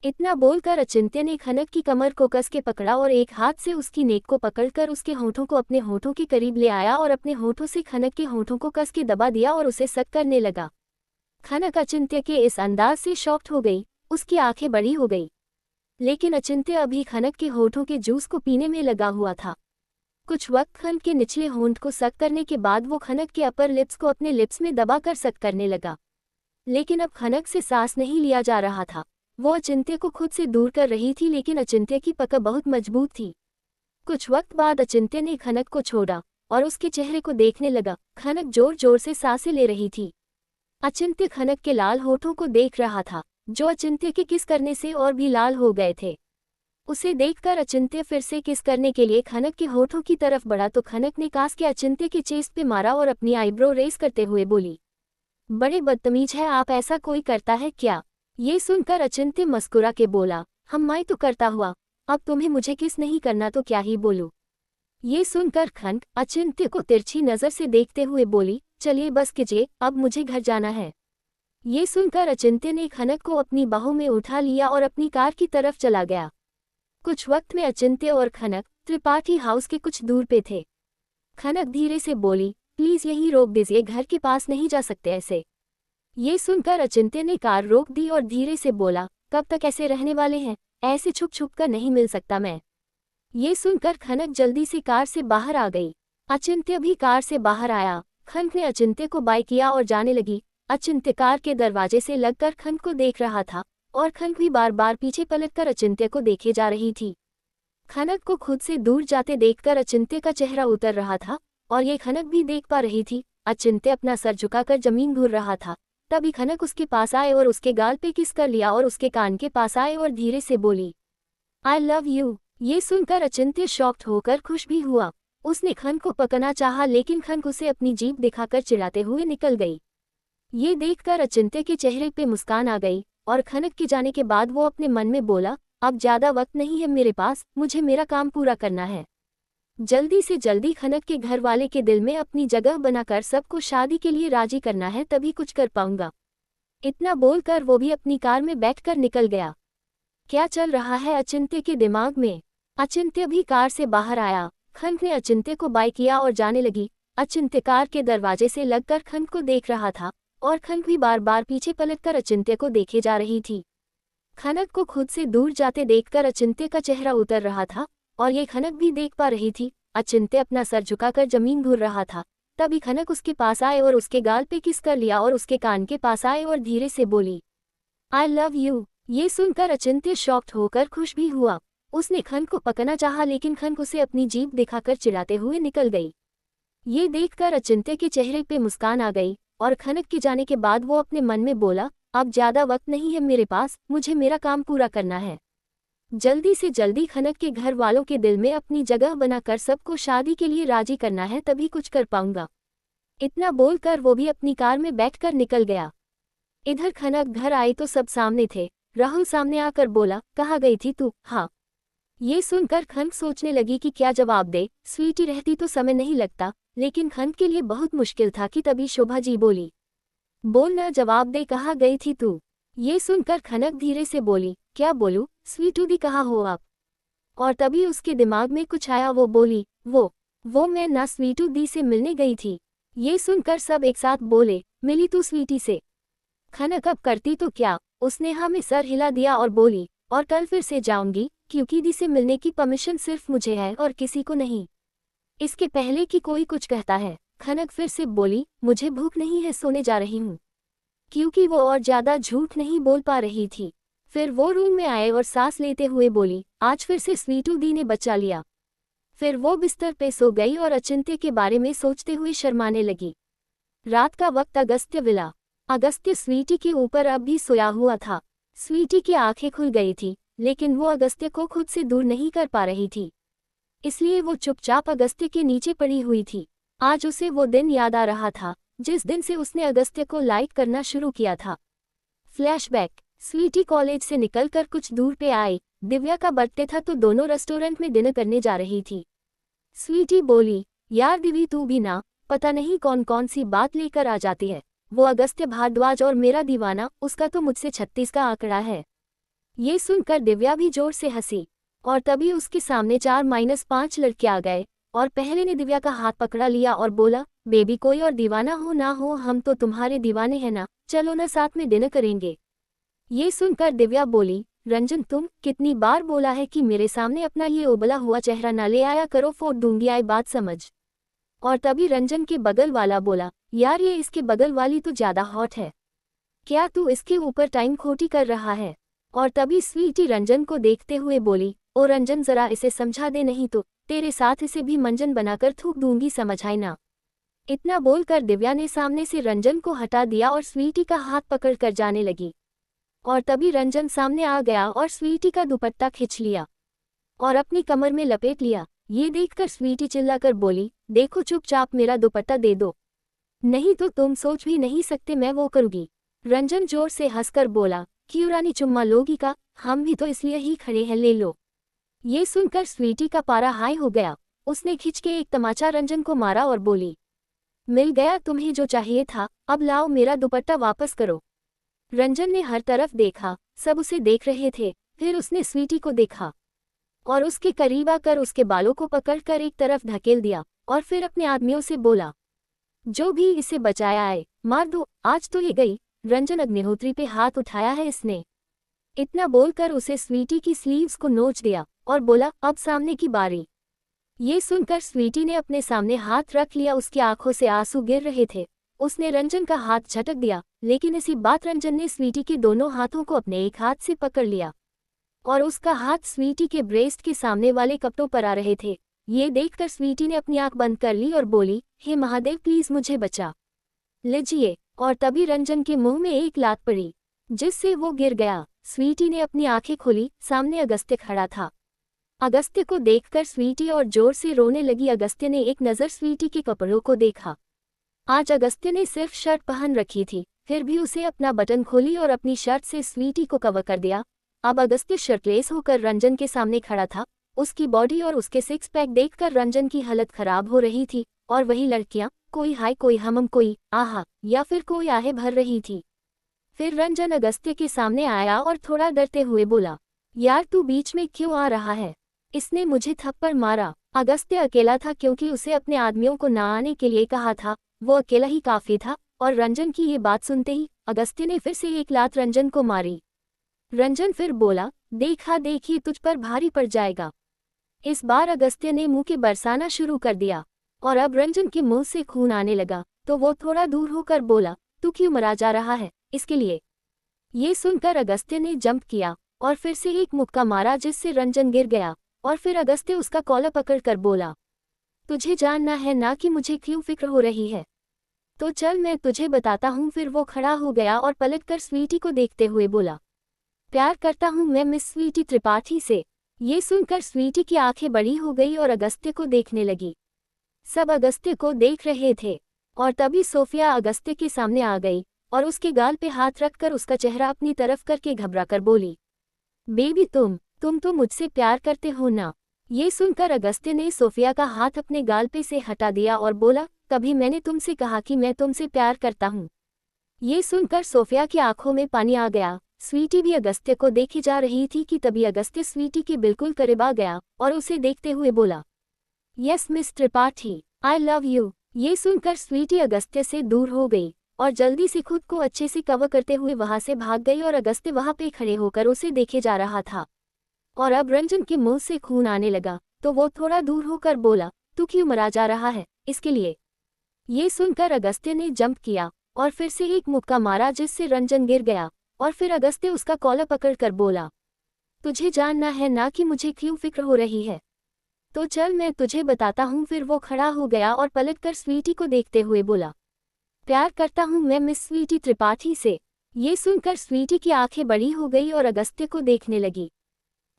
इतना बोलकर अचिंत्य ने खनक की कमर को कस के पकड़ा और एक हाथ से उसकी नेक को पकड़कर उसके होठों को अपने होठों के करीब ले आया और अपने होठों से खनक के होठों को कस के दबा दिया और उसे सक करने लगा। खनक अचिंत्य के इस अंदाज से शॉक्ड हो गई। उसकी आंखें बड़ी हो गई। लेकिन अचिंत्य अभी खनक के होठों के जूस को पीने में लगा हुआ था। कुछ वक्त खनक के निचले होंठ को सक करने के बाद वो खनक के अपर लिप्स को अपने लिप्स में दबाकर सक करने लगा। लेकिन अब खनक से सांस नहीं लिया जा रहा था। वो अचिंत्य को खुद से दूर कर रही थी, लेकिन अचिंत्य की पकड़ बहुत मजबूत थी। कुछ वक्त बाद अचिंत्य ने खनक को छोड़ा और उसके चेहरे को देखने लगा। खनक जोर जोर से सांसें ले रही थी। अचिंत्य खनक के लाल होठों को देख रहा था, जो अचिंत्य के किस करने से और भी लाल हो गए थे। उसे देखकर अचिंत्य फिर से किस करने के लिए खनक के होठों की तरफ बढ़ा तो खनक ने कास के अचिंत्य के चेस्ट पे मारा और अपनी आईब्रो रेस करते हुए बोली, बड़े बदतमीज है आप, ऐसा कोई करता है क्या? ये सुनकर अचिंत्य मुस्कुरा के बोला, हम मैं तो करता हुआ, अब तुम्हें मुझे किस नहीं करना तो क्या ही बोलूं। ये सुनकर खनक अचिंत्य को तिरछी नजर से देखते हुए बोली, चलिए बस कीजिए, अब मुझे घर जाना है। ये सुनकर अचिंत्य ने खनक को अपनी बाहों में उठा लिया और अपनी कार की तरफ चला गया। कुछ वक्त में अचिंत्य और खनक त्रिपाठी हाउस के कुछ दूर पे थे। खनक धीरे से बोली, प्लीज यहीं रोक दीजिए, घर के पास नहीं जा सकते ऐसे। ये सुनकर अचिंत्य ने कार रोक दी और धीरे से बोला, कब तक ऐसे रहने वाले हैं, ऐसे छुप छुप कर नहीं मिल सकता मैं। ये सुनकर खनक जल्दी से कार से बाहर आ गई। अचिंत्य भी कार से बाहर आया। खनक ने अचिंत्य को बाय किया और जाने लगी। अचिंत्य कार के दरवाजे से लगकर खनक को देख रहा था और खनक भी बार बार पीछे पलटकर अचिंत्य को देखे जा रही थी। खनक को खुद से दूर जाते देखकर अचिंत्य का चेहरा उतर रहा था और ये खनक भी देख पा रही थी। अचिंत्य अपना सर झुकाकर जमीन घूर रहा था। तभी खनक उसके पास आए और उसके गाल पे किस कर लिया और उसके कान के पास आए और धीरे से बोली, आई लव यू। ये सुनकर अचिंत्य शॉक्ड होकर खुश भी हुआ। उसने खनक को पकड़ना चाहा, लेकिन खनक उसे अपनी जीभ दिखाकर चिढ़ाते हुए निकल गई। ये देखकर अचिंत्य के चेहरे पे मुस्कान आ गई और खनक के जाने के बाद वो अपने मन में बोला, अब ज्यादा वक्त नहीं है मेरे पास, मुझे मेरा काम पूरा करना है। जल्दी से जल्दी खनक के घर वाले के दिल में अपनी जगह बनाकर सबको शादी के लिए राजी करना है, तभी कुछ कर पाऊंगा। इतना बोलकर वो भी अपनी कार में बैठकर निकल गया। क्या चल रहा है अचिंत्य के दिमाग में? अचिंत्य भी कार से बाहर आया। खनक ने अचिंत्य को बाय किया और जाने लगी। अचिंत्य कार के दरवाजे से लगकर खनक को देख रहा था और खनक भी बार बार पीछे पलटकर अचिंत्य को देखे जा रही थी। खनक को खुद से दूर जाते देखकर अचिंत्य का चेहरा उतर रहा था और ये खनक भी देख पा रही थी। अचिंत्य अपना सर झुकाकर जमीन घूर रहा था। तभी खनक उसके पास आए और उसके गाल पे किस कर लिया और उसके कान के पास आए और धीरे से बोली, आई लव यू। ये सुनकर अचिंत्य शॉक्ड होकर खुश भी हुआ। उसने खनक को पकड़ना चाहा लेकिन खनक उसे अपनी जीभ दिखाकर चिढ़ाते हुए निकल गई। ये देखकर अचिंत्य के चेहरे पे मुस्कान आ गई और खनक के जाने के बाद वो अपने मन में बोला, अब ज्यादा वक्त नहीं है मेरे पास, मुझे मेरा काम पूरा करना है। जल्दी से जल्दी खनक के घर वालों के दिल में अपनी जगह बनाकर सबको शादी के लिए राजी करना है, तभी कुछ कर पाऊंगा। इतना बोलकर वो भी अपनी कार में बैठकर निकल गया। इधर खनक घर आई तो सब सामने थे। राहुल सामने आकर बोला, कहाँ गई थी तू? हाँ। ये सुनकर खनक सोचने लगी कि क्या जवाब दे। स्वीटी रहती तो समय नहीं लगता, लेकिन खनक के लिए बहुत मुश्किल था कि तभी शोभा जी बोली, बोल ना, जवाब दे, कहाँ गई थी तू? ये सुनकर खनक धीरे से बोली, क्या बोलूं, स्वीटू दी कहाँ हो आप? और तभी उसके दिमाग में कुछ आया। वो बोली, वो मैं ना स्वीटू दी से मिलने गई थी। ये सुनकर सब एक साथ बोले, मिली तू स्वीटी से? खनक अब करती तो क्या, उसने हाँ में सर हिला दिया और बोली, और कल फिर से जाऊंगी, क्योंकि दी से मिलने की परमिशन सिर्फ मुझे है और किसी को नहीं। इसके पहले कि कोई कुछ कहता है, खनक फिर से बोली, मुझे भूख नहीं है, सोने जा रही हूँ। क्योंकि वो और ज्यादा झूठ नहीं बोल पा रही थी। फिर वो रूम में आए और सांस लेते हुए बोली, आज फिर से स्वीटू दी ने बचा लिया। फिर वो बिस्तर पे सो गई और अचिंत्य के बारे में सोचते हुए शर्माने लगी। रात का वक्त अगस्त्य विला। अगस्त्य स्वीटी के ऊपर अब भी सोया हुआ था। स्वीटी की आंखें खुल गई थी, लेकिन वो अगस्त्य को खुद से दूर नहीं कर पा रही थी, इसलिए वो चुपचाप अगस्त्य के नीचे पड़ी हुई थी। आज उसे वो दिन याद आ रहा था जिस दिन से उसने अगस्त्य को लाइक करना शुरू किया था। फ्लैशबैक। स्वीटी कॉलेज से निकलकर कुछ दूर पे आई। दिव्या का बर्थडे था तो दोनों रेस्टोरेंट में डिनर करने जा रही थी। स्वीटी बोली, यार दिवी तू भी ना, पता नहीं कौन कौन सी बात लेकर आ जाती है। वो अगस्त्य भारद्वाज और मेरा दीवाना, उसका तो मुझसे 36 का आंकड़ा है। ये सुनकर दिव्या भी जोर से हंसी और तभी उसके सामने 4-5 लड़के आ गए और पहले ने दिव्या का हाथ पकड़ा लिया और बोला, बेबी कोई और दीवाना हो ना हो, हम तो तुम्हारे दीवाने हैं ना, चलो ना साथ में डिनर करेंगे। ये सुनकर दिव्या बोली, रंजन तुम कितनी बार बोला है कि मेरे सामने अपना ये उबला हुआ चेहरा ना ले आया करो, फोड़ दूंगी, आई बात समझ। और तभी रंजन के बगल वाला बोला, यार ये इसके बगल वाली तो ज्यादा हॉट है, क्या तू इसके ऊपर टाइम खोटी कर रहा है? और तभी स्वीटी रंजन को देखते हुए बोली, ओ रंजन जरा इसे समझा दे, नहीं तो तेरे साथ इसे भी मंजन बनाकर थूक दूंगी, समझ आई ना? इतना बोलकर दिव्या ने सामने से रंजन को हटा दिया और स्वीटी का हाथ पकड़कर जाने लगी। और तभी रंजन सामने आ गया और स्वीटी का दुपट्टा खींच लिया और अपनी कमर में लपेट लिया। ये देखकर स्वीटी चिल्लाकर बोली, देखो चुपचाप मेरा दुपट्टा दे दो, नहीं तो तुम सोच भी नहीं सकते मैं वो करूँगी। रंजन जोर से हंसकर बोला, क्यों रानी चुम्मा लोगी का, हम भी तो इसलिए ही खड़े हैं, ले लो। ये सुनकर स्वीटी का पारा हाई हो गया। उसने खिंच के एक तमाचा रंजन को मारा और बोली, मिल गया तुम्हें जो चाहिए था, अब लाओ मेरा दुपट्टा वापस करो। रंजन ने हर तरफ देखा, सब उसे देख रहे थे। फिर उसने स्वीटी को देखा और उसके करीब आकर उसके बालों को पकड़कर एक तरफ धकेल दिया और फिर अपने आदमियों से बोला, जो भी इसे बचाया आए मार दो, आज तो ये गई। रंजन अग्निहोत्री पे हाथ उठाया है इसने। इतना बोलकर उसे स्वीटी की स्लीव्स को नोच दिया और बोला, अब सामने की बारी। ये सुनकर स्वीटी ने अपने सामने हाथ रख लिया, उसकी आंखों से आंसू गिर रहे थे। उसने रंजन का हाथ झटक दिया, लेकिन इसी बात रंजन ने स्वीटी के दोनों हाथों को अपने एक हाथ से पकड़ लिया और उसका हाथ स्वीटी के ब्रेस्ट के सामने वाले कपड़ों पर आ रहे थे। ये देखकर स्वीटी ने अपनी आंख बंद कर ली और बोली, हे महादेव प्लीज मुझे बचा लीजिए। और तभी रंजन के मुंह में एक लात पड़ी जिससे वो गिर गया। स्वीटी ने अपनी आंखें खोली, सामने अगस्त्य खड़ा था। अगस्त्य को देखकर स्वीटी और जोर से रोने लगी। अगस्त्य ने एक नज़र स्वीटी के कपड़ों को देखा। आज अगस्त्य ने सिर्फ शर्ट पहन रखी थी, फिर भी उसे अपना बटन खोली और अपनी शर्ट से स्वीटी को कवर कर दिया। अब अगस्त्य शर्टलेस होकर रंजन के सामने खड़ा था। उसकी बॉडी और उसके सिक्स पैक देखकर रंजन की हालत खराब हो रही थी, और वही लड़कियां, कोई हाय कोई हमम कोई आहा या फिर कोई आहे भर रही थी। फिर रंजन अगस्त्य के सामने आया और थोड़ा डरते हुए बोला, यार तू बीच में क्यों आ रहा है? इसने मुझे थप्पड़ मारा। अगस्त्य अकेला था क्योंकि उसे अपने आदमियों को ना आने के लिए कहा था, वो अकेला ही काफी था, और रंजन की ये बात सुनते ही अगस्त्य ने फिर से एक लात रंजन को मारी। रंजन फिर बोला, देखा देखिए तुझ पर भारी पड़ जाएगा। इस बार अगस्त्य ने मुंह के बरसाना शुरू कर दिया, और अब रंजन के मुंह से खून आने लगा, तो वो थोड़ा दूर होकर बोला, तू क्यों मरा जा रहा है, इसके लिए। ये सुनकर अगस्त्य ने जंप किया और फिर से एक मुक्का मारा जिससे रंजन गिर गया, और फिर अगस्त्य उसका कॉलर पकड़कर बोला, तुझे जानना है ना कि मुझे क्यों फिक्र हो रही है? तो चल मैं तुझे बताता हूँ। फिर वो खड़ा हो गया और पलटकर स्वीटी को देखते हुए बोला, प्यार करता हूँ मैं मिस स्वीटी त्रिपाठी से। ये सुनकर स्वीटी की आंखें बड़ी हो गई और अगस्त्य को देखने लगी। सब अगस्त्य को देख रहे थे, और तभी सोफिया अगस्त्य के सामने आ गई और उसके गाल पे हाथ रखकर उसका चेहरा अपनी तरफ करके घबराकर बोली, बेबी तुम तो मुझसे प्यार करते हो ना? ये सुनकर अगस्त्य ने सोफिया का हाथ अपने गाल पे से हटा दिया और बोला, कभी मैंने तुमसे कहा कि मैं तुमसे प्यार करता हूँ? ये सुनकर सोफिया की आंखों में पानी आ गया। स्वीटी भी अगस्त्य को देखी जा रही थी कि तभी अगस्त्य स्वीटी के बिल्कुल करीब आ गया और उसे देखते हुए बोला, yes miss Tripathi, I love you. ये सुनकर स्वीटी अगस्त्य से दूर हो गई और जल्दी से खुद को अच्छे से कवर करते हुए वहां से भाग गई, और अगस्त्य वहां पे खड़े होकर उसे देखे जा रहा था। और अब रंजन के मुंह से खून आने लगा, तो वो थोड़ा दूर होकर बोला, तू क्यों मरा जा रहा है, इसके लिए। ये सुनकर अगस्त्य ने जंप किया और फिर से एक मुक्का मारा जिससे रंजन गिर गया, और फिर अगस्त्य उसका कॉलर पकड़कर बोला, तुझे जानना है ना कि मुझे क्यों फिक्र हो रही है? तो चल मैं तुझे बताता हूँ। फिर वो खड़ा हो गया और पलटकर स्वीटी को देखते हुए बोला, प्यार करता हूँ मैं मिस स्वीटी त्रिपाठी से। ये सुनकर स्वीटी की आंखें बड़ी हो गई और अगस्त्य को देखने लगी।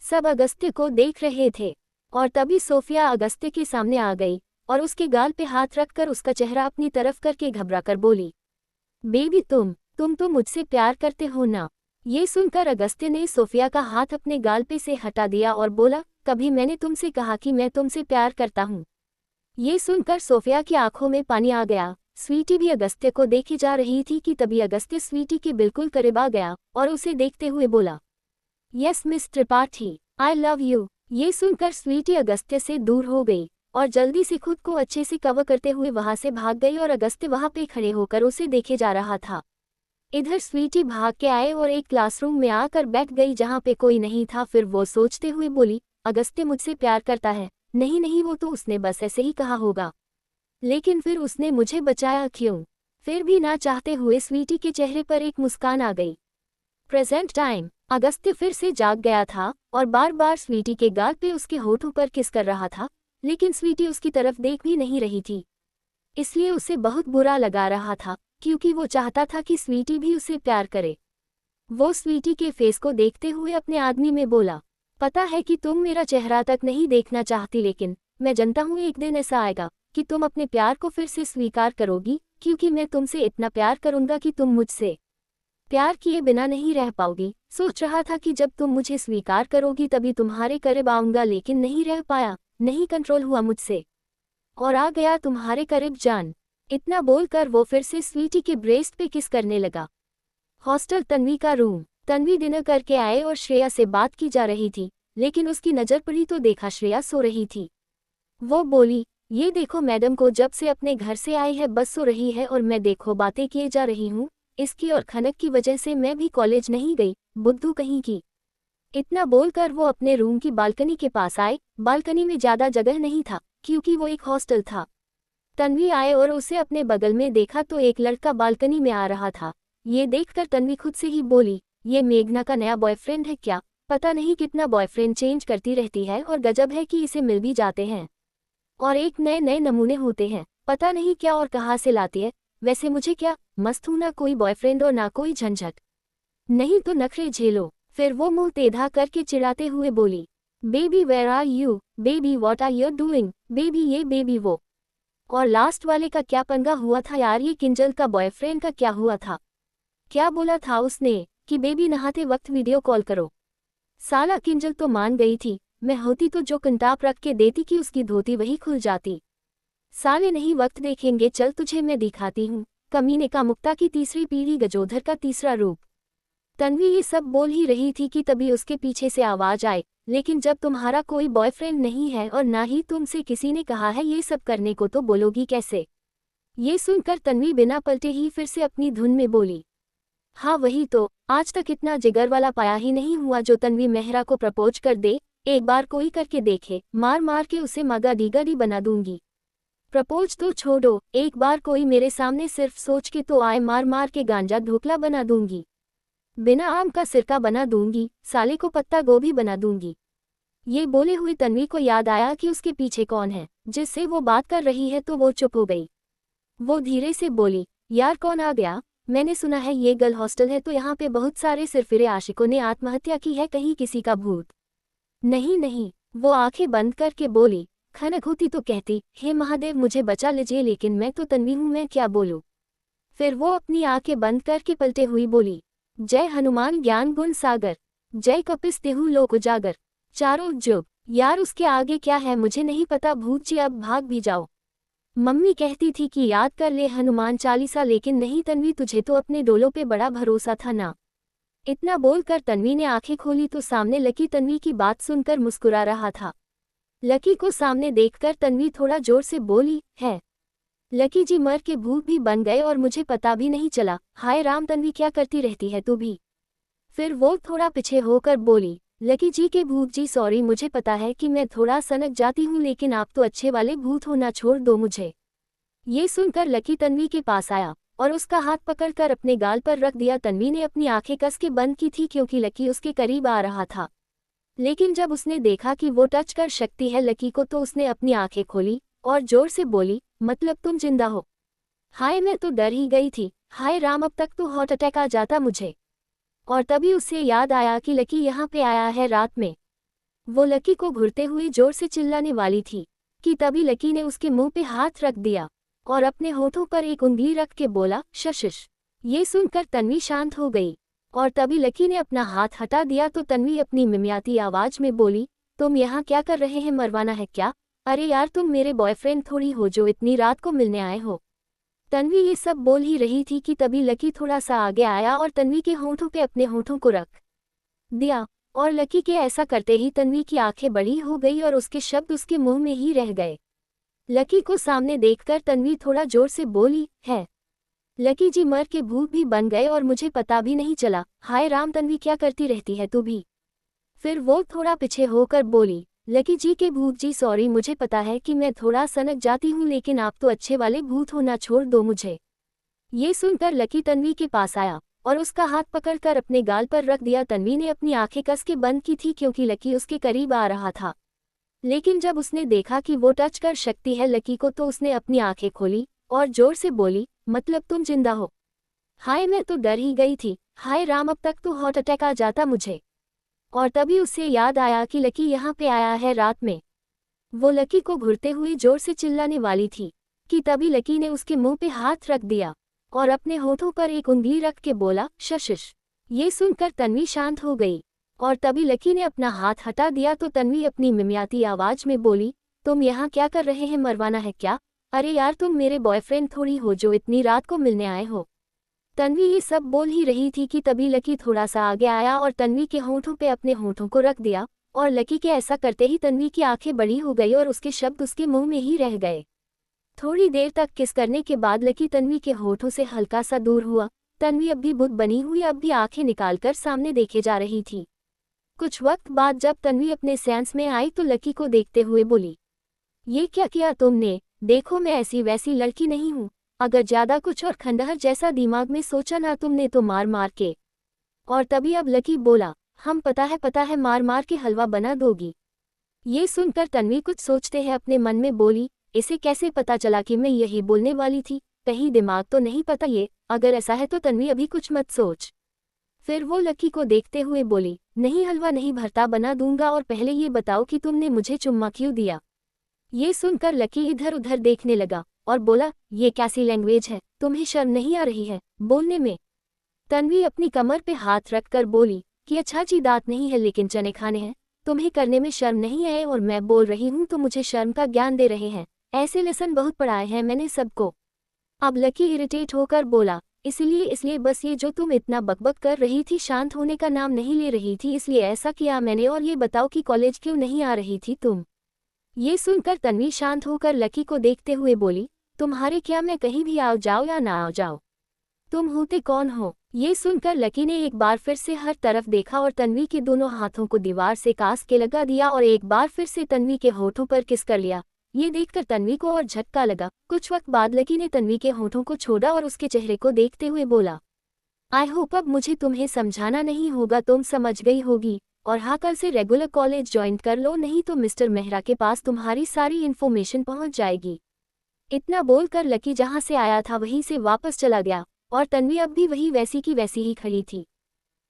सब अगस्त्य को देख रहे थे, और तभी सोफिया अगस्त्य के सामने आ गई और उसके गाल पे हाथ रखकर उसका चेहरा अपनी तरफ करके घबराकर बोली, बेबी तुम तो मुझसे प्यार करते हो ना? ये सुनकर अगस्त्य ने सोफिया का हाथ अपने गाल पे से हटा दिया और बोला, कभी मैंने तुमसे कहा कि मैं तुमसे प्यार करता हूँ? ये सुनकर सोफिया की आंखों में पानी आ गया। स्वीटी भी अगस्त्य को देखी जा रही थी कि तभी अगस्त्य स्वीटी के बिल्कुल करीब आ गया और उसे देखते हुए बोला, yes miss Tripathi, I love you. ये सुनकर स्वीटी अगस्त्य से दूर हो गई और जल्दी से खुद को अच्छे से कवर करते हुए वहां से भाग गई, और अगस्त्य वहां पे खड़े होकर उसे देखे जा रहा था। इधर स्वीटी भाग के आए और एक क्लासरूम में आकर बैठ गई जहां पे कोई नहीं था। फिर वो सोचते हुए बोली, अगस्त्य मुझसे प्यार करता है? नहीं वो तो उसने बस ऐसे ही कहा होगा, लेकिन फिर उसने मुझे बचाया क्यों? फिर भी ना चाहते हुए स्वीटी के चेहरे पर एक मुस्कान आ गई। Present time. अगस्त्य फिर से जाग गया था और बार बार स्वीटी के गाल पे उसके होठों पर किस कर रहा था, लेकिन स्वीटी उसकी तरफ देख भी नहीं रही थी। इसलिए उसे बहुत बुरा लगा रहा था, क्योंकि वो चाहता था कि स्वीटी भी उसे प्यार करे। वो स्वीटी के फेस को देखते हुए अपने आदमी में बोला, पता है कि तुम मेरा चेहरा तक नहीं देखना चाहती, लेकिन मैं जानता हूँ एक दिन ऐसा आएगा कि तुम अपने प्यार को फिर से स्वीकार करोगी, क्योंकि मैं तुमसे इतना प्यार करूंगा कि तुम मुझसे प्यार किए बिना नहीं रह पाओगी। सोच रहा था कि जब तुम मुझे स्वीकार करोगी तभी तुम्हारे करीब आऊंगा, लेकिन नहीं रह पाया, नहीं कंट्रोल हुआ मुझसे, और आ गया तुम्हारे करीब जान। इतना बोलकर वो फिर से स्वीटी के ब्रेस्ट पे किस करने लगा। हॉस्टल तन्वी का रूम। तन्वी डिनर करके आए और श्रेया से बात की जा रही थी, लेकिन उसकी नज़र पड़ी तो देखा श्रेया सो रही थी। वो बोली, ये देखो मैडम को जब से अपने घर से आई है बस सो रही है, और मैं देखो बातें किए जा रही हूँ। इसकी और खनक की वजह से मैं भी कॉलेज नहीं गई, बुद्धू कहीं की। इतना बोलकर वो अपने रूम की बालकनी के पास आए। बालकनी में ज्यादा जगह नहीं था क्योंकि वो एक हॉस्टल था। तन्वी आए और उसे अपने बगल में देखा तो एक लड़का बालकनी में आ रहा था। ये देखकर तन्वी खुद से ही बोली, ये मेघना का नया बॉयफ्रेंड है क्या? पता नहीं कितना बॉयफ्रेंड चेंज करती रहती है, और गजब है कि इसे मिल भी जाते हैं और एक नए नए नमूने होते हैं। पता नहीं क्या और कहाँ से लाती है। वैसे मुझे क्या, मस्त हूं, ना कोई बॉयफ्रेंड और ना कोई झंझट, नहीं तो नखरे झेलो। फिर वो मुंह टेढ़ा करके चिढ़ाते हुए बोली, baby where are you, baby what are you doing, baby ये बेबी वो। और लास्ट वाले का क्या पंगा हुआ था यार? ये किंजल का बॉयफ्रेंड का क्या हुआ था? क्या बोला था उसने कि बेबी नहाते वक्त वीडियो कॉल करो? साला किंजल तो मान गई थी, मैं होती तो जो कंटाप रख के देती कि उसकी धोती वही खुल जाती। साले नहीं वक्त देखेंगे, चल तुझे मैं दिखाती हूँ। कमीने का मुक्ता की तीसरी पीढ़ी, गजोधर का तीसरा रूप। तन्वी ये सब बोल ही रही थी कि तभी उसके पीछे से आवाज आए, लेकिन जब तुम्हारा कोई बॉयफ्रेंड नहीं है और ना ही तुमसे किसी ने कहा है ये सब करने को, तो बोलोगी कैसे? ये सुनकर तन्वी बिना पलटे ही फिर से अपनी धुन में बोली, हाँ वही तो, आज तक इतना जिगर वाला पाया ही नहीं हुआ जो तन्वी मेहरा को प्रपोज कर दे। एक बार कोई करके देखे, मार मार के उसे मगाडी बना दूंगी। प्रपोज तो छोड़ो, एक बार कोई मेरे सामने सिर्फ सोच के तो आए, मार मार के गांजा ढोकला बना दूंगी, बिना आम का सिरका बना दूंगी, साले को पत्ता गोभी बना दूंगी। ये बोले हुए तन्वी को याद आया कि उसके पीछे कौन है जिससे वो बात कर रही है, तो वो चुप हो गई। वो धीरे से बोली, यार कौन आ गया? मैंने सुना है ये गर्ल हॉस्टल है, तो यहाँ पे बहुत सारे सिरफिरे आशिकों ने आत्महत्या की है, कहीं किसी का भूत? नहीं नहीं, वो आंखें बंद करके बोली। खनक होती तो कहती, हे महादेव मुझे बचा लीजिए, लेकिन मैं तो तन्वी हूँ, मैं क्या बोलूँ? फिर वो अपनी आंखें बंद करके पलटे हुई बोली, जय हनुमान ज्ञान गुण सागर, जय कपिस तिहु लोक उजागर, चारों जुग। यार उसके आगे क्या है मुझे नहीं पता, भूत जी अब भाग भी जाओ। मम्मी कहती थी कि याद कर ले हनुमान चालीसा, लेकिन नहीं तन्वी, तुझे तो अपने डोलों पे बड़ा भरोसा था ना। इतना बोलकर तन्वी ने आंखें खोली तो सामने लकी तन्वी की बात सुनकर मुस्कुरा रहा था। लकी को सामने देखकर तन्वी थोड़ा जोर से बोली, है लकी जी मर के भूत भी बन गए और मुझे पता भी नहीं चला। हाय राम तन्वी, क्या करती रहती है तू भी? फिर वो थोड़ा पीछे होकर बोली, लकी जी के भूत जी सॉरी, मुझे पता है कि मैं थोड़ा सनक जाती हूँ, लेकिन आप तो अच्छे वाले भूत हो ना, छोड़ दो मुझे। ये सुनकर लकी तन्वी के पास आया और उसका हाथ पकड़कर अपने गाल पर रख दिया। तन्वी ने अपनी आंखें कस के बंद की थी क्योंकि लकी उसके करीब आ रहा था, लेकिन जब उसने देखा कि वो टच कर सकती है लकी को, तो उसने अपनी आंखें खोली और जोर से बोली, मतलब तुम जिंदा हो? हाय मैं तो डर ही गई थी, हाय राम अब तक तो हार्ट अटैक आ जाता मुझे। और तभी उसे याद आया कि लकी यहाँ पे आया है रात में। वो लकी को घुरते हुए जोर से चिल्लाने वाली थी कि तभी लकी ने उसके मुंह पे हाथ रख दिया और अपने होठों पर एक उंगली रख के बोला, शशिश। ये सुनकर तन्वी शांत हो गई और तभी लकी ने अपना हाथ हटा दिया तो तन्वी अपनी मिमियाती आवाज में बोली, तुम यहाँ क्या कर रहे हैं, मरवाना है क्या? अरे यार तुम मेरे बॉयफ्रेंड थोड़ी हो जो इतनी रात को मिलने आए हो। तन्वी ये सब बोल ही रही थी कि तभी लकी थोड़ा सा आगे आया और तन्वी के होठों पे अपने होठों को रख दिया और लकी के ऐसा करते ही तन्वी की आंखें बड़ी हो गई और उसके शब्द उसके मुंह में ही रह गए। लकी को सामने देखकर तन्वी थोड़ा जोर से बोली, है लकी जी मर के भूत भी बन गए और मुझे पता भी नहीं चला। हाय राम तन्वी, क्या करती रहती है तू भी? फिर वो थोड़ा पीछे होकर बोली, लकी जी के भूत जी सॉरी, मुझे पता है कि मैं थोड़ा सनक जाती हूँ, लेकिन आप तो अच्छे वाले भूत हो ना, छोड़ दो मुझे। ये सुनकर लकी तन्वी के पास आया और उसका हाथ पकड़कर अपने गाल पर रख दिया। तन्वी ने अपनी आंखें कस के बंद की थी क्योंकि लकी उसके करीब आ रहा था, लेकिन जब उसने देखा कि वो टच कर सकती है लकी को, तो उसने अपनी आंखें खोली और जोर से बोली, मतलब तुम जिंदा हो? हाय मैं तो डर ही गई थी, हाय राम अब तक तो हार्ट अटैक आ जाता मुझे। और तभी उसे याद आया कि लकी यहाँ पे आया है रात में। वो लकी को घुरते हुए जोर से चिल्लाने वाली थी कि तभी लकी ने उसके मुंह पे हाथ रख दिया और अपने होठों पर एक उंगली रख के बोला, शशिश। ये सुनकर तन्वी शांत हो गई और तभी लकी ने अपना हाथ हटा दिया तो तन्वी अपनी मिमियाती आवाज में बोली, तुम यहाँ क्या कर रहे हैं, मरवाना है क्या? अरे यार तुम मेरे बॉयफ्रेंड थोड़ी हो जो इतनी रात को मिलने आए हो। तन्वी ये सब बोल ही रही थी कि तभी लकी थोड़ा सा आगे आया और तन्वी के होठों पे अपने होठों को रख दिया और लकी के ऐसा करते ही तन्वी की आंखें बड़ी हो गई और उसके शब्द उसके मुंह में ही रह गए। थोड़ी देर तक किस करने के बाद लकी तन्वी के होठों से हल्का सा दूर हुआ। तन्वी अब भी बुत बनी हुई अब भी आंखें निकालकर सामने देखे जा रही थी। कुछ वक्त बाद जब तन्वी अपने सेंस में आई तो लकी को देखते हुए बोली, ये क्या किया तुमने? देखो मैं ऐसी वैसी लड़की नहीं हूँ, अगर ज्यादा कुछ और खंडहर जैसा दिमाग में सोचा ना तुमने तो मार मार के। और तभी अब लकी बोला, हम पता है मार मार के हलवा बना दोगी। ये सुनकर तन्वी कुछ सोचते हैं अपने मन में बोली, इसे कैसे पता चला कि मैं यही बोलने वाली थी? कहीं दिमाग तो नहीं पता ये? अगर ऐसा है तो तन्वी अभी कुछ मत सोच। फिर वो लकी को देखते हुए बोली, नहीं हलवा नहीं भरता बना दूंगा, और पहले ये बताओ कि तुमने मुझे चुम्मा क्यों दिया? ये सुनकर लकी इधर उधर देखने लगा और बोला, ये कैसी लैंग्वेज है, तुम्हें शर्म नहीं आ रही है बोलने में? तन्वी अपनी कमर पे हाथ रखकर बोली कि अच्छा जी दांत नहीं है लेकिन चने खाने हैं, तुम्हें करने में शर्म नहीं आए और मैं बोल रही हूँ तो मुझे शर्म का ज्ञान दे रहे हैं। ऐसे लेसन बहुत पढ़ाए हैं मैंने सबको। अब लकी इरिटेट होकर बोला, इसलिए बस ये जो तुम इतना बकबक कर रही थी शांत होने का नाम नहीं ले रही थी, इसलिए ऐसा किया मैंने। और ये बताओ कि कॉलेज क्यों नहीं आ रही थी तुम? ये सुनकर तन्वी शांत होकर लकी को देखते हुए बोली, तुम्हारे क्या मैं कहीं भी आओ जाओ या ना आओ जाओ? तुम होते कौन हो? ये सुनकर लकी ने एक बार फिर से हर तरफ देखा और तन्वी के दोनों हाथों को दीवार से कास के लगा दिया और एक बार फिर से तन्वी के होठों पर किस कर लिया। ये देखकर तन्वी को और झटका लगा। कुछ वक्त बाद लकी ने तन्वी के होठों को छोड़ा और उसके चेहरे को देखते हुए बोला, आई होप अब मुझे तुम्हें समझाना नहीं होगा, तुम समझ गई होगी। और हाँ, कल से रेगुलर कॉलेज ज्वाइन कर लो, नहीं तो मिस्टर मेहरा के पास तुम्हारी सारी इन्फॉर्मेशन पहुंच जाएगी। इतना बोलकर लकी जहां से आया था वहीं से वापस चला गया और तन्वी अब भी वही वैसी की वैसी ही खड़ी थी।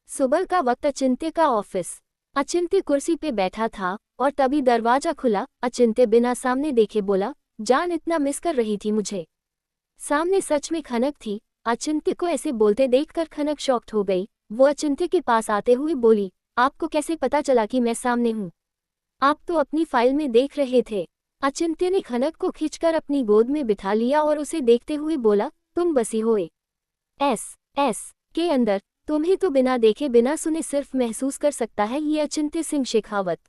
सुबह का वक्त, अचिंत्य का ऑफिस। अचिंत्य कुर्सी पे बैठा था और तभी दरवाजा खुला। अचिंत्य बिना सामने देखे बोला, जान इतना मिस कर रही थी मुझे? सामने सच में खनक थी। अचिंत्य को ऐसे बोलते देखकर खनक शॉक्ड हो गई। वो अचिंत्य के पास आते हुए बोली, आपको कैसे पता चला कि मैं सामने हूँ? आप तो अपनी फाइल में देख रहे थे। अचिंत्य ने खनक को खींचकर अपनी गोद में बिठा लिया और उसे देखते हुए बोला, तुम बसी होए एस के अंदर, तुम्हें तो बिना देखे बिना सुने सिर्फ महसूस कर सकता है ये अचिंत्य सिंह शेखावत।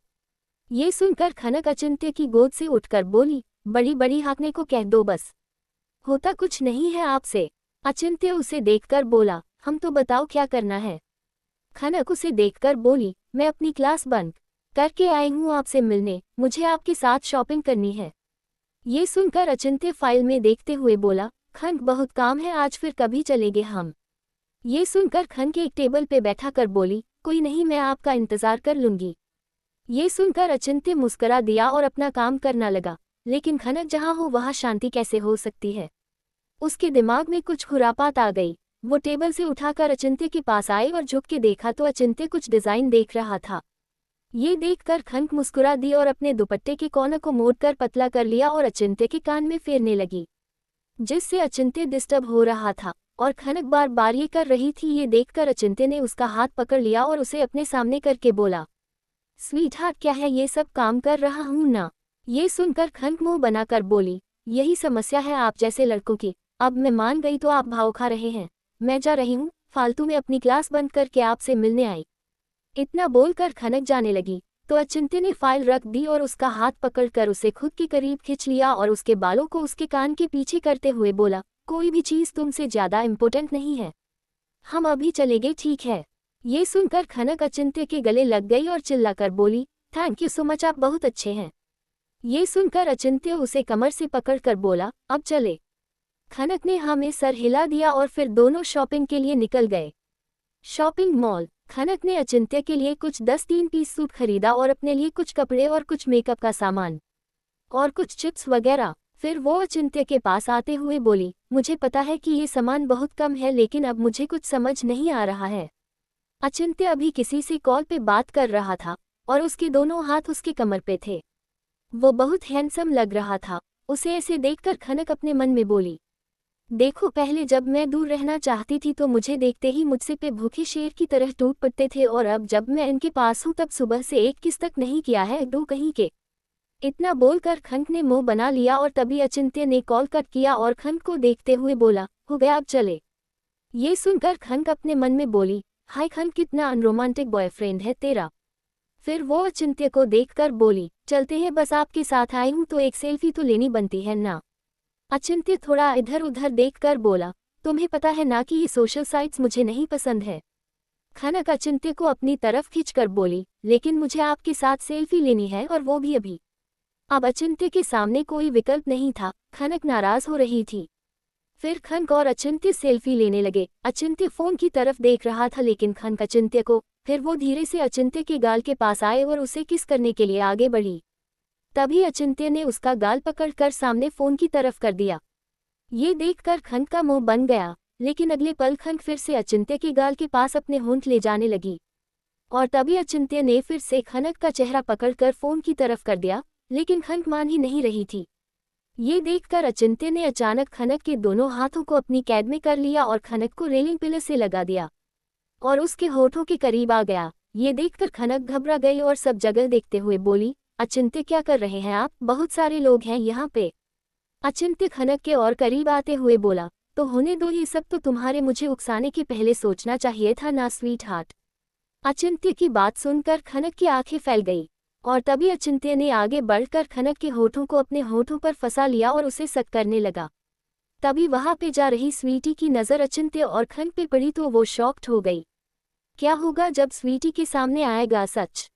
ये सुनकर खनक अचिंत्य की गोद से उठकर बोली, बड़ी बड़ी हाँकने को कह दो बस, होता कुछ नहीं है आपसे। अचिंत्य उसे देखकर बोला, हम तो बताओ क्या करना है? खनक उसे देखकर बोली, मैं अपनी क्लास बंक करके आई हूँ आपसे मिलने, मुझे आपके साथ शॉपिंग करनी है। ये सुनकर अचिंत्य फाइल में देखते हुए बोला, खनक बहुत काम है आज, फिर कभी चलेंगे हम। ये सुनकर खनक एक टेबल पे बैठा कर बोली, कोई नहीं, मैं आपका इंतजार कर लूंगी। ये सुनकर अचिंत्य मुस्कुरा दिया और अपना काम करना लगा। लेकिन खनक जहाँ हो वहाँ शांति कैसे हो सकती है? उसके दिमाग में कुछ खुरापात आ गई। वो टेबल से उठाकर अचिंत्य के पास आए और झुक के देखा तो अचिंत्य कुछ डिजाइन देख रहा था। ये देखकर खनक मुस्कुरा दी और अपने दुपट्टे के कोने को मोड़कर पतला कर लिया और अचिंत्य के कान में फेरने लगी, जिससे अचिंत्य डिस्टर्ब हो रहा था और खनक बार बार ये कर रही थी। ये देखकर अचिंत्य ने उसका हाथ पकड़ लिया और उसे अपने सामने करके बोला, स्वीट हार्ट क्या है, ये सब काम कर रहा हूँ ना। ये सुनकर खनक मुंह बनाकर बोली, यही समस्या है आप जैसे लड़कों की। अब मैं मान गई तो आप भाव खा रहे हैं। मैं जा रही हूँ, फालतू में अपनी क्लास बंद करके आपसे मिलने आई। इतना बोलकर खनक जाने लगी तो अचिंत्य ने फाइल रख दी और उसका हाथ पकड़कर उसे खुद के करीब खींच लिया और उसके बालों को उसके कान के पीछे करते हुए बोला, कोई भी चीज़ तुमसे ज़्यादा इम्पोर्टेंट नहीं है, हम अभी चलेंगे, ठीक है? ये सुनकर खनक अचिंत्य के गले लग गई और चिल्लाकर बोली, थैंक यू सो मच, आप बहुत अच्छे हैं। ये सुनकर अचिंत्य उसे कमर से पकड़कर बोला, अब चले। खनक ने हाँ में सर हिला दिया और फिर दोनों शॉपिंग के लिए निकल गए। Shopping mall. खनक ने अचिंत्य के लिए कुछ 10 3 पीस सूट खरीदा और अपने लिए कुछ कपड़े और कुछ मेकअप का सामान और कुछ चिप्स वगैरह। फिर वो अचिंत्य के पास आते हुए बोली, मुझे पता है कि ये सामान बहुत कम है लेकिन अब मुझे कुछ समझ नहीं आ रहा है। अचिंत्य अभी किसी से कॉल पे बात कर रहा था और उसके दोनों हाथ उसके कमर पे थे। वो बहुत हैंडसम लग रहा था। उसे ऐसे देखकर खनक अपने मन में बोली, देखो, पहले जब मैं दूर रहना चाहती थी तो मुझे देखते ही मुझसे पे भूखे शेर की तरह टूट पड़ते थे और अब जब मैं इनके पास हूँ तब सुबह से एक किस तक नहीं किया है, दो कहीं के। इतना बोलकर खनक ने मुंह बना लिया और तभी अचिंत्य ने कॉल कट किया और खनक को देखते हुए बोला, हो गया, अब चले। ये सुनकर खनक अपने मन में बोली, हाय खनक, कितना अनरोमांटिक बॉयफ्रेंड है तेरा। फिर वो अचिंत्य को देखकर बोली, चलते हैं, बस आपके साथ आई हूँ तो एक सेल्फी तो लेनी बनती है ना। अचिंत्य थोड़ा इधर उधर देखकर बोला, तुम्हें पता है ना कि ये सोशल साइट्स मुझे नहीं पसंद है। खनक अचिंत्य को अपनी तरफ खींचकर बोली, लेकिन मुझे आपके साथ सेल्फी लेनी है और वो भी अभी। अब अचिंत्य के सामने कोई विकल्प नहीं था। खनक नाराज हो रही थी। फिर खनक और अचिंत्य सेल्फी लेने लगे। अचिंत्य फोन की तरफ देख रहा था लेकिन खनक अचिंत्य को। फिर वो धीरे से अचिंत्य के गाल के पास आए और उसे किस करने के लिए आगे बढ़ी। तभी अचिंत्य ने उसका गाल पकड़कर सामने फोन की तरफ कर दिया। ये देखकर खनक का मुंह बन गया, लेकिन अगले पल खनक फिर से अचिंत्य के गाल के पास अपने होंठ ले जाने लगी और तभी अचिंत्य ने फिर से खनक का चेहरा पकड़कर फोन की तरफ कर दिया, लेकिन खनक मान ही नहीं रही थी। ये देखकर अचिंत्य ने अचानक खनक के दोनों हाथों को अपनी कैद में कर लिया और खनक को रेलिंग पिलर से लगा दिया और उसके होठों के करीब आ गया। ये देखकर खनक घबरा गई और सब जगह देखते हुए बोली, अचिंत्य क्या कर रहे हैं आप, बहुत सारे लोग हैं यहाँ पे। अचिंत्य खनक के और करीब आते हुए बोला, तो होने दो, ये सब तो तुम्हारे मुझे उकसाने के पहले सोचना चाहिए था ना स्वीट हार्ट। अचिंत्य की बात सुनकर खनक की आंखें फैल गई और तभी अचिंत्य ने आगे बढ़कर खनक के होठों को अपने होठों पर फंसा लिया और उसे सक करने लगा। तभी वहां पे जा रही स्वीटी की नज़र अचिंत्य और खनक पे पड़ी तो वो शॉक्ड हो गई। क्या होगा जब स्वीटी के सामने आएगा सच।